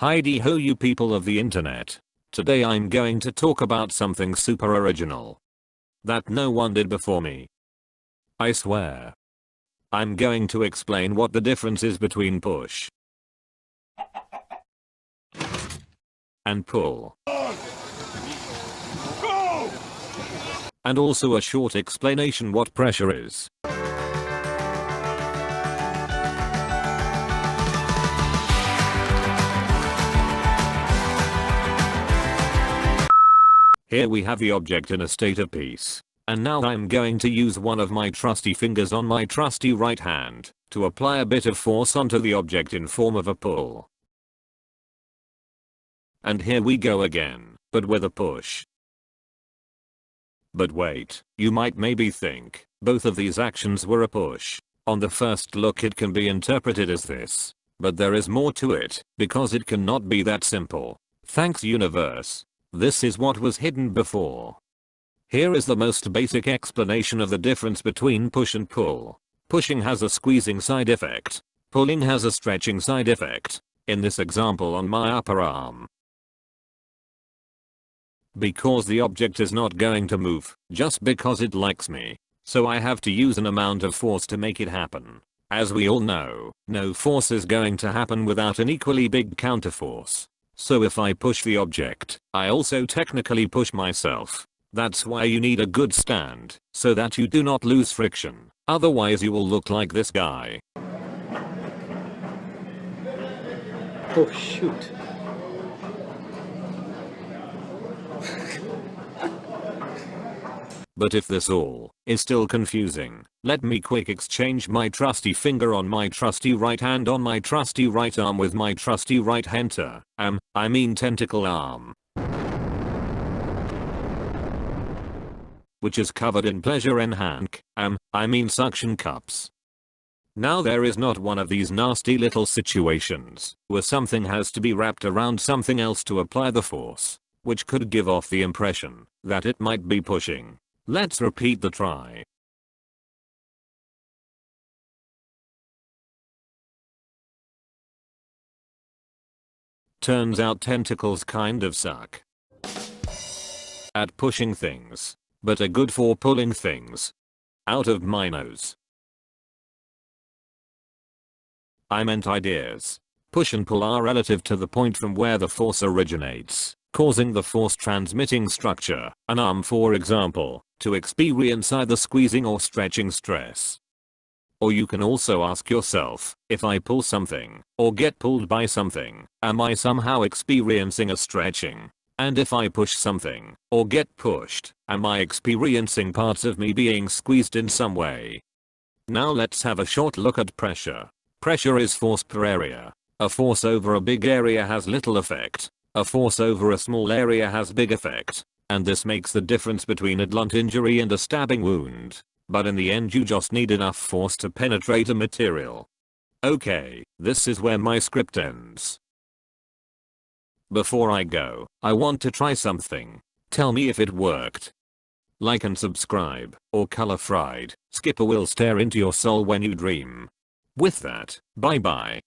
Heidi ho you people of the internet. Today I'm going to talk about something super original that no one did before me. I swear. I'm going to explain what the difference is between push and pull. And also a short explanation what pressure is. Here we have the object in a state of peace. And now I'm going to use one of my trusty fingers on my trusty right hand to apply a bit of force onto the object in form of a pull. And here we go again, but with a push. But wait, you might maybe think both of these actions were a push. On the first look it can be interpreted as this, but there is more to it, because it cannot be that simple. Thanks universe. This is what was hidden before. Here is the most basic explanation of the difference between push and pull. Pushing has a squeezing side effect. Pulling has a stretching side effect. In this example on my upper arm. Because the object is not going to move just because it likes me. So I have to use an amount of force to make it happen. As we all know, no force is going to happen without an equally big counterforce. So if I push the object, I also technically push myself. That's why you need a good stand, so that you do not lose friction. Otherwise you will look like this guy. Oh shoot. But if this all is still confusing, let me quick exchange my trusty finger on my trusty right hand on my trusty right arm with my trusty right hunter, I mean tentacle arm. Which is covered in pleasure enhanc, I mean suction cups. Now there is not one of these nasty little situations where something has to be wrapped around something else to apply the force, which could give off the impression that it might be pushing. Let's repeat the try. Turns out tentacles kind of suck at pushing things, but are good for pulling things out of my nose. I meant ideas. Push and pull are relative to the point from where the force originates, causing the force transmitting structure, an arm for example, to experience either squeezing or stretching stress. Or you can also ask yourself, if I pull something, or get pulled by something, am I somehow experiencing a stretching? And if I push something, or get pushed, am I experiencing parts of me being squeezed in some way? Now let's have a short look at pressure. Pressure is force per area. A force over a big area has little effect. A force over a small area has big effect. And this makes the difference between a blunt injury and a stabbing wound. But in the end you just need enough force to penetrate a material. Okay, this is where my script ends. Before I go, I want to try something. Tell me if it worked. Like and subscribe, or color fried, Skipper will stare into your soul when you dream. With that, bye bye.